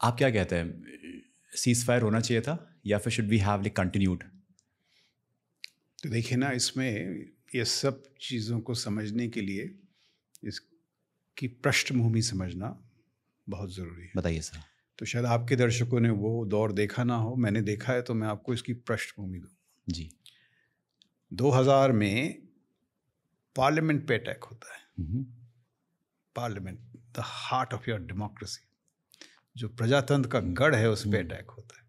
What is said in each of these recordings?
आप क्या कहते हैं, सीज फायर होना चाहिए था या फिर should we have like continued? तो देखिए ना, इसमें ये सब चीज़ों को समझने के लिए इसकी पृष्ठभूमि समझना बहुत ज़रूरी है। बताइए सर। तो शायद आपके दर्शकों ने वो दौर देखा ना हो, मैंने देखा है, तो मैं आपको इसकी पृष्ठभूमि दूँ। जी। 2000 में पार्लियामेंट पे अटैक होता है। Parliament, the heart of your democracy, जो प्रजातंत्र का गढ़ है, उस पे अटैक होता है।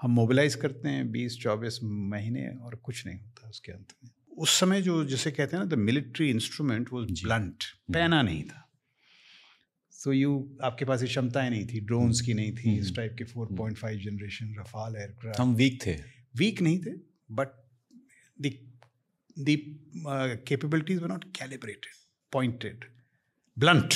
हम मोबिलाइज करते हैं 20-24 महीने और कुछ नहीं होता उसके अंत में। उस समय जो जिसे कहते हैं ना, the military instrument was blunt, पैना नहीं था। सो आपके पास ये क्षमताएं नहीं थी, ड्रोन्स की नहीं थी, इस टाइप के 4.5 जनरेशन रफाल एयरक्राफ्ट। हम वीक थे, वीक नहीं थे, but the capabilities were not calibrated, pointed, blunt.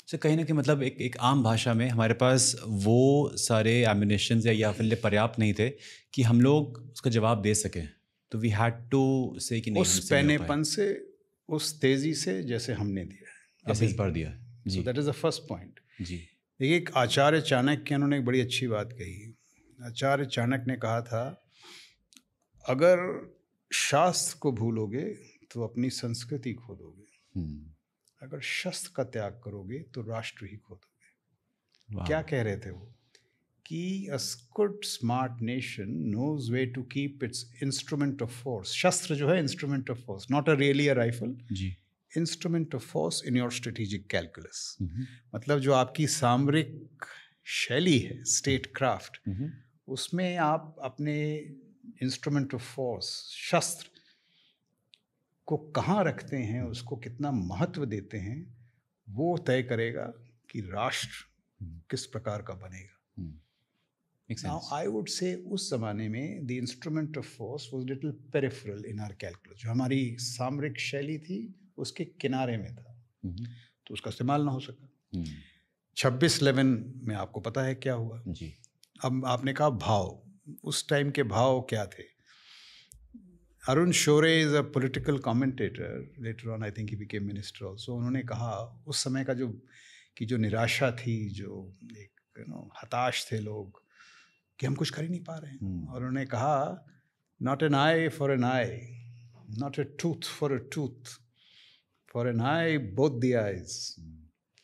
So कहीं ना कहीं मतलब एक आम भाषा में हमारे पास वो सारे एम्युनिशंस या फिर पर्याप्त नहीं थे कि हम लोग उसका जवाब दे सकें। तो वी हैड टू से कि नहीं, उस पैनेपन से, उस तेजी से जैसे हमने दिया है, जैसे इस बार दिया जी। That is the first point जी। देखिए, एक आचार्य चाणक्य, उन्होंने एक बड़ी अच्छी बात कही। आचार्य चाणक्य ने कहा था, अगर शास्त्र को भूलोगे तो अपनी संस्कृति खो दोगे, अगर शस्त्र का त्याग करोगे तो राष्ट्र ही खो दोगे। क्या कह रहे थे वो? कि a good smart nation knows where to keep its instrument of force. शस्त्र जो है instrument of force, not a really a rifle, ji. instrument of force in your strategic calculus. मतलब जो आपकी सामरिक शैली है, स्टेट क्राफ्ट, उसमें आप अपने इंस्ट्रूमेंट ऑफ फोर्स, शस्त्र को कहाँ रखते हैं, उसको कितना महत्व देते हैं, वो तय करेगा कि राष्ट्र किस प्रकार का बनेगा। Now, I would say उस जमाने में the instrument of force was little peripheral in our calculus. जो हमारी सामरिक शैली थी उसके किनारे में था, तो उसका इस्तेमाल ना हो सका। 26/11 में आपको पता है क्या हुआ जी। अब आपने कहा भाव, उस टाइम के भाव क्या थे? Arun Shourie is a political commentator, later on I think he became minister also. उन्होंने कहा उस समय का जो निराशा थी, जो एक हताश थे लोग कि हम कुछ कर ही नहीं पा रहे हैं। और उन्होंने कहा, not an eye for an eye, not a tooth for a tooth, for an eye both the eyes,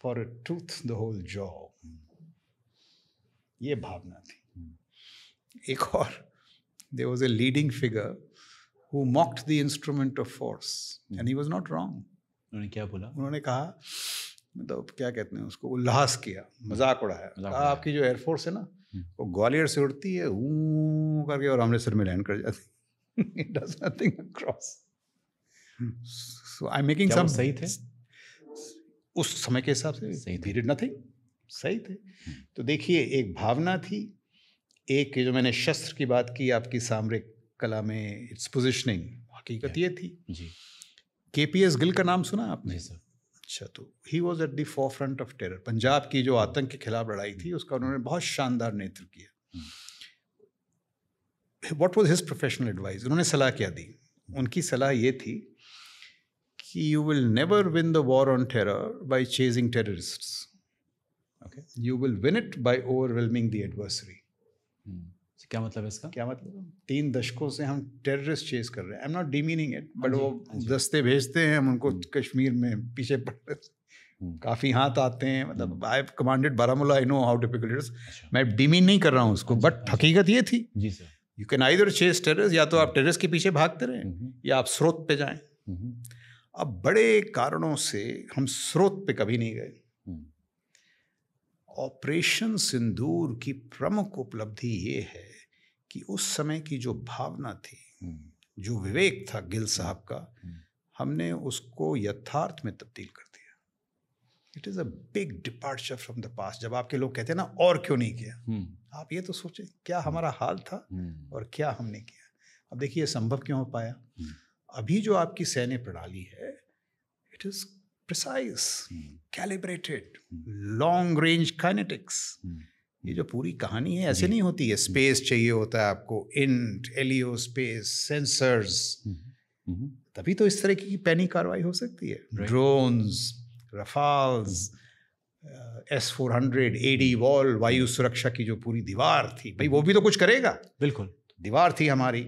for a tooth the whole jaw. ये भावना थी। एक और, there was a leading figure who mocked the instrument of force and he was not wrong. उन्होंने क्या बोला? उन्होंने कहा, मतलब क्या कहते हैं उसको, उल्लास किया, मजाक उड़ाया। कहा आपकी जो एयरफोर्स है ना, वो ग्वालियर से उड़ती है ऊँ करके और अमृतसर में लैंड कर जाती है। It does nothing across. So I'm making some. सही थे उस समय के हिसाब से सही थे, did nothing, सही थे। तो देखिए, एक भावना थी, एक जो मैंने शस्त्र की बात की, आपकी सामरिक कला में इट्स पोजिशनिंग, हकीकत ये थी जी। KPS गिल का नाम सुना आपने? सर। अच्छा, तो he was at the forefront of terror. Punjab की जो आतंक के खिलाफ लड़ाई थी, उसका उन्होंने बहुत शानदार नेतृत्व किया। What was his professional advice? उन्होंने सलाह क्या दी? उनकी सलाह ये थी कि you will never win the war on terror by chasing terrorists, you will win it by overwhelming the adversary. क्या मतलब है इसका? क्या मतलब? 3 दशकों से हम टेररिस्ट चेस कर रहे हैं। I am not demeaning it, but वो दस्ते भेजते हैं, हम उनको कश्मीर में पीछे पड़, काफ़ी हाथ आते हैं। मतलब I have commanded Baramulla, I know how difficult it is. मैं डिमीन नहीं कर रहा हूँ उसको, बट हकीकत ये थी। जी sir. You can either chase terrorist, या तो आप टेररिस्ट के पीछे भागते रहें या आप स्रोत पे जाएं। अब बड़े कारणों से हम स्रोत पे कभी नहीं गए। ऑपरेशन सिंदूर की प्रमुख उपलब्धि ये है कि उस समय की जो भावना थी, जो विवेक था गिल साहब का, हमने उसको यथार्थ में तब्दील कर दिया। It is a big departure from the past. जब आपके लोग कहते हैं ना, और क्यों नहीं किया, आप ये तो सोचें क्या हमारा हाल था और क्या हमने किया। अब देखिए, संभव क्यों हो पाया? अभी जो आपकी सैन्य प्रणाली है, it is precise, calibrated, long range kinetics. ये जो पूरी कहानी है ऐसे नहीं होती है। स्पेस चाहिए होता है आपको, इंट, एलियो स्पेस, सेंसर्स, तभी तो इस तरह की पैनी कार्रवाई हो सकती है। ड्रोन्स, रफाल्स, S-400 AD वॉल, वायु सुरक्षा की जो पूरी दीवार थी, भाई वो भी तो कुछ करेगा। बिल्कुल। दीवार थी हमारी।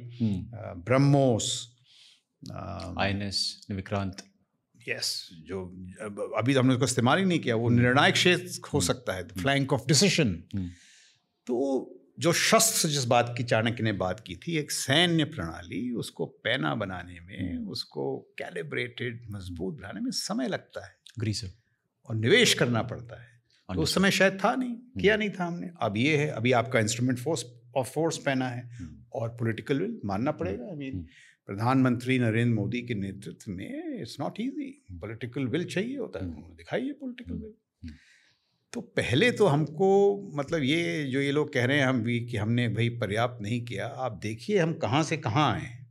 ब्रह्मोस, INS विक्रांत, यस, जो अभी तो हमने उसको इस्तेमाल ही नहीं किया, वो निर्णायक क्षेत्र हो सकता है, फ्लैंक ऑफ डिसीजन। तो जो शस्त्र जिस बात की चाणक्य ने बात की थी, एक सैन्य प्रणाली, उसको पैना बनाने में, उसको कैलिब्रेटेड मजबूत बनाने में समय लगता है, ग्रीसर, और निवेश करना पड़ता है। तो उस समय शायद था नहीं, किया नहीं था हमने। अब ये है, अभी आपका इंस्ट्रूमेंट फोर्स पैना है, और पॉलिटिकल विल मानना पड़ेगा। आई मीन प्रधानमंत्री नरेंद्र मोदी के नेतृत्व में it's not easy, political will चाहिए होता है, उन्होंने दिखाई है पॉलिटिकल विल। तो पहले तो हमको, मतलब ये जो ये लोग कह रहे हैं हम भी कि हमने भाई पर्याप्त नहीं किया, आप देखिए हम कहाँ से कहाँ आए।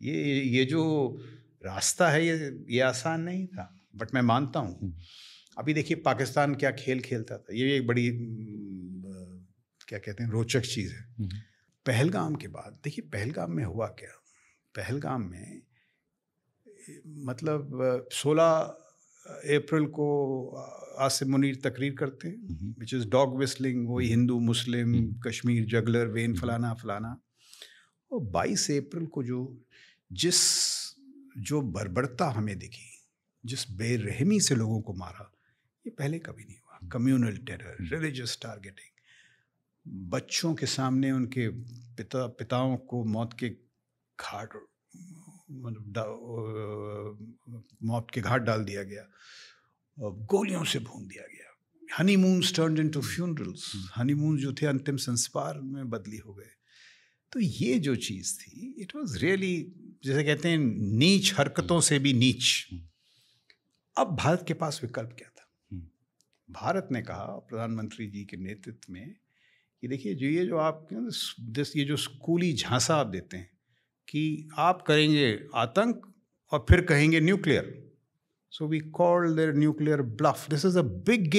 ये जो रास्ता है ये आसान नहीं था, बट मैं मानता हूँ। अभी देखिए पाकिस्तान क्या खेल खेलता था, ये एक बड़ी क्या कहते हैं रोचक चीज़ है। पहलगाम के बाद देखिए पहलगाम में हुआ क्या। पहलगाम में मतलब 16 अप्रैल को आसिम मुनीर तकरीर करते हैं, विच इज़ डॉग विस्लिंग, वही हिंदू मुस्लिम कश्मीर जगलर वेन फलाना फलाना। और 22 अप्रैल को जो बर्बरता हमें दिखी, जिस बेरहमी से लोगों को मारा, ये पहले कभी नहीं हुआ। कम्युनल टेरर, रिलीजियस टारगेटिंग, बच्चों के सामने उनके पिताओं को मौत के घाट डाल दिया गया, गोलियों से भून दिया गया। हनीमून्स टर्न्ड इनटू फ्यूनरल्स, हनीमून जो थे अंतिम संस्कार में बदली हो गए। तो ये जो चीज़ थी, इट वाज रियली, जैसे कहते हैं नीच हरकतों से भी नीच। अब भारत के पास विकल्प क्या था? भारत ने कहा प्रधानमंत्री जी के नेतृत्व में कि देखिए जो आप ये जो स्कूली झांसा आप देते हैं कि आप करेंगे आतंक और फिर कहेंगे nuclear, so we called their nuclear bluff. This is a big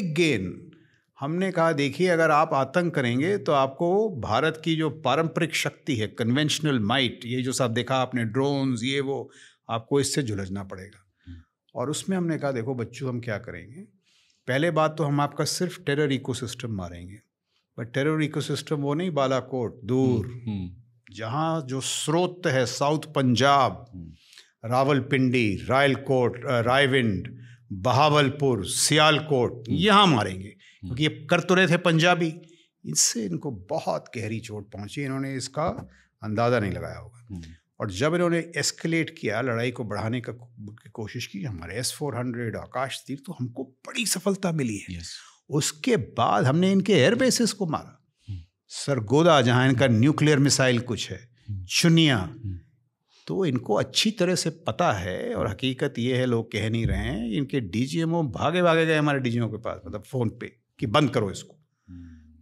gain. हमने कहा देखिए अगर आप आतंक करेंगे तो आपको भारत की जो पारंपरिक शक्ति है, कन्वेंशनल माइट, ये जो सब देखा आपने ड्रोन्स ये वो, आपको इससे झुलझना पड़ेगा। और उसमें हमने कहा देखो बच्चों हम क्या करेंगे, पहले बात तो हम आपका सिर्फ टेरर इकोसिस्टम मारेंगे, बट टेरर इकोसिस्टम वो नहीं बालाकोट दूर, जहाँ जो स्रोत है साउथ पंजाब, रावलपिंडी, रायलकोट, रायविंड, बहावलपुर, सियालकोट, यहाँ मारेंगे, क्योंकि ये कर तो रहे थे पंजाबी। इससे इनको बहुत गहरी चोट पहुंची, इन्होंने इसका अंदाज़ा नहीं लगाया होगा। और जब इन्होंने एस्केलेट किया, लड़ाई को बढ़ाने का कोशिश की, हमारे S-400 आकाश तीर, तो हमको बड़ी सफलता मिली है। उसके बाद हमने इनके एयर बेसिस को मारा, सरगोदा जहाँ इनका न्यूक्लियर मिसाइल कुछ है, चुनिया, तो इनको अच्छी तरह से पता है। और हकीकत ये है, लोग कह नहीं रहे हैं, इनके DGMO भागे गए हमारे DGMO के पास, मतलब फ़ोन पे कि बंद करो इसको।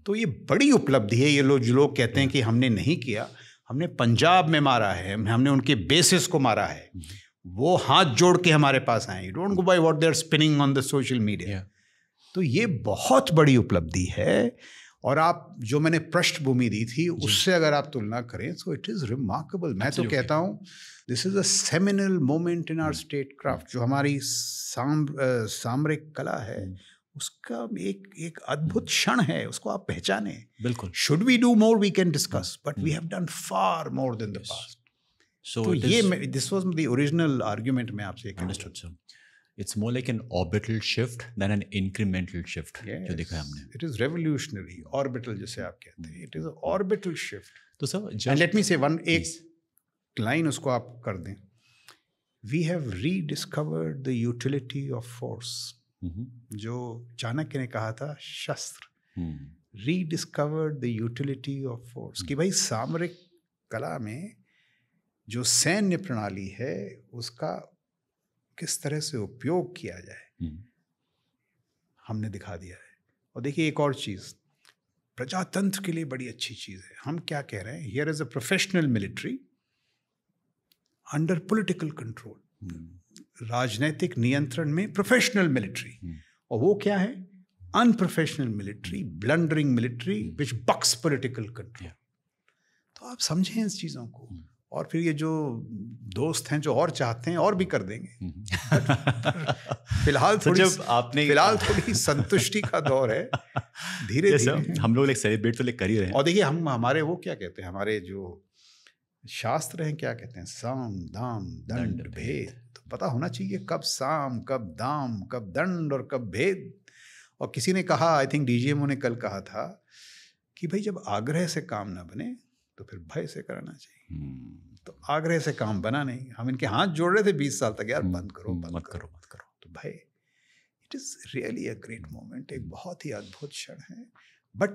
तो ये बड़ी उपलब्धि है। ये लोग कहते हैं कि हमने नहीं किया, हमने पंजाब में मारा है, हमने उनके बेसिस को मारा है, वो हाथ जोड़ के हमारे पास आए। Don't go by what they are spinning on the social media. तो ये बहुत बड़ी उपलब्धि है। और आप जो मैंने पृष्ठभूमि दी थी उससे अगर आप तुलना करें तो इट इज़ रिमार्केबल। मैं तो कहता हूँ this is a seminal moment in our statecraft. जो हमारी सामरिक कला है उसका एक अद्भुत क्षण है, उसको आप पहचाने। बिल्कुल। Should we do more, we can discuss, but we have done far more than the past. तो ये this was the original argument मैं आपसे understood sir. It's more like an orbital shift than an incremental shift जो देखा है हमने। It is revolutionary, orbital जिसे आप कहते हैं, it is an orbital shift। तो sir and let me say one, एक लाइन उसको आप कर दें, we have rediscovered the utility of force। जो चाणक्य ने कहा था शस्त्र, rediscovered the utility of force, कि भाई सामरिक कला में जो सैन्य प्रणाली है उसका किस तरह से उपयोग किया जाए हमने दिखा दिया है। और देखिए एक और चीज़ प्रजातंत्र के लिए बड़ी अच्छी चीज़ है। हम क्या कह रहे हैं, here is a professional military under political control, राजनीतिक नियंत्रण में प्रोफेशनल मिलिट्री। और वो क्या है, अनप्रोफेशनल मिलिट्री, ब्लंडरिंग मिलिट्री विच बक्स पॉलिटिकल कंट्रोल। तो आप समझें इस चीज़ों को। और फिर ये जो दोस्त हैं जो और चाहते हैं और भी कर देंगे। फिलहाल थोड़ी संतुष्टि का दौर है, धीरे धीरे हम लोग सेलिब्रेट तो कर ही रहे हैं। और देखिए हम हमारे वो क्या कहते हैं, हमारे जो शास्त्र हैं क्या कहते हैं, साम दाम दंड भेद। तो पता होना चाहिए कब साम, कब दाम, कब दंड और कब भेद। और किसी ने कहा, आई थिंक डीजीएमओ ने कल कहा था कि भाई जब आग्रह से काम ना बने तो फिर भय से कराना चाहिए। तो आग्रह से काम बना नहीं, हम इनके हाथ जोड़ रहे थे 20 साल तक, यार बंद करो, मत करो। तो भाई it is really a great moment, एक बहुत ही अद्भुत क्षण है। बट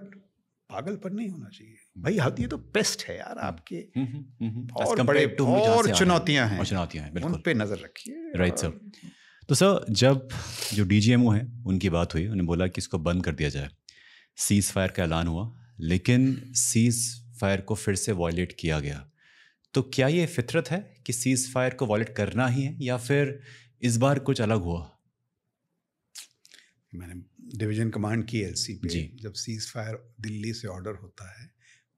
पागलपन नहीं होना चाहिए भाई, ये तो पेस्ट है यार आपके, और बड़े और चुनौतियां हैं, उन पे नजर रखिए। Right sir. तो सर जब जो डीजीएमओ है उनकी बात हुई, उन्होंने बोला कि इसको बंद कर दिया जाए, सीज़ फायर का ऐलान हुआ, लेकिन सीज़ फायर को फिर से वॉयलेट किया गया। तो क्या ये फितरत है कि सीज़ फायर को वॉयलेट करना ही है, या फिर इस बार कुछ अलग हुआ? मैंने डिवीजन कमांड की एलसी पे, जब सीज़ फायर दिल्ली से ऑर्डर होता है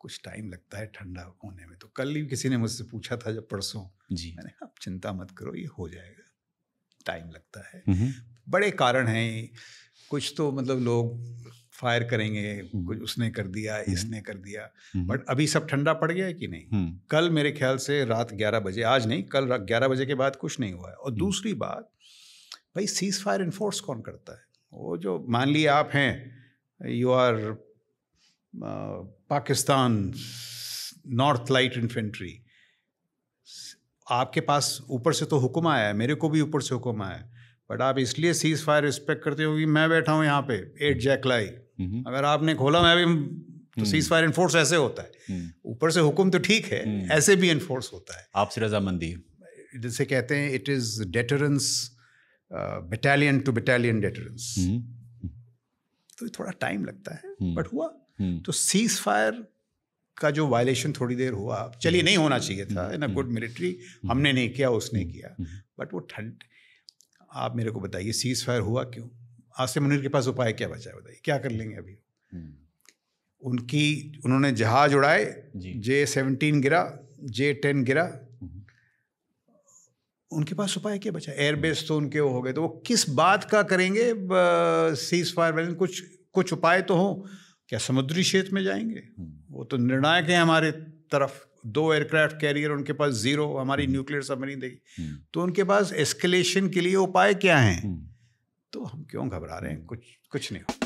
कुछ टाइम लगता है ठंडा होने में। तो कल ही किसी ने मुझसे पूछा था, जब परसों, मैंने कहा आप चिंता मत करो, ये हो जाएगा, टाइम लगता है। बड़े कारण हैं, कुछ तो मतलब लोग फायर करेंगे, कुछ उसने कर दिया, इसने कर दिया, बट अभी सब ठंडा पड़ गया है कि नहीं? कल मेरे ख्याल से रात 11 बजे, आज नहीं, कल रात 11 बजे के बाद कुछ नहीं हुआ है। और दूसरी बात, भाई सीज़ फायर इन्फोर्स कौन करता है? वो जो मान लीजिए आप हैं, you are Pakistan north light infantry, आपके पास ऊपर से तो हुक्म आया है, मेरे को भी ऊपर से हुक्म आया है, बट आप इसलिए सीज़ फायर रिस्पेक्ट करते हो कि मैं बैठा हूँ यहाँ पे 8 जैकलाई, अगर आपने खोला मैं भी, तो सीज़ फायर इन्फोर्स ऐसे होता है। ऊपर से हुक्म तो ठीक है, ऐसे भी इन्फोर्स होता है, आपसे रजामंदी, जिसे कहते हैं it is deterrence, battalion to battalion deterrence. तो थोड़ा टाइम लगता है, बट हुआ। तो सीज़ फायर का जो वायलेशन थोड़ी देर हुआ, चलिए नहीं होना चाहिए था, इन अ गुड मिलिट्री, हमने नहीं किया, उसने किया, बट वो ठंड, आप मेरे को बताइए सीज़ फायर हुआ क्यों? आसिम मुनीर के पास उपाय क्या बचा है, बताइए क्या कर लेंगे अभी? उन्होंने जहाज उड़ाए, J-17 गिरा, J-10 गिरा, उनके पास उपाय क्या बचा? एयरबेस तो उनके हो गए, तो वो किस बात का करेंगे सीज़ फायर? कुछ उपाय तो हो, क्या समुद्री क्षेत्र में जाएंगे? वो तो निर्णायक है हमारे तरफ, 2 एयरक्राफ्ट कैरियर उनके पास, 0 हमारी न्यूक्लियर सबमरीन देगी, तो उनके पास एस्केलेशन के लिए उपाय क्या हैं? तो हम क्यों घबरा रहे हैं? कुछ नहीं हो।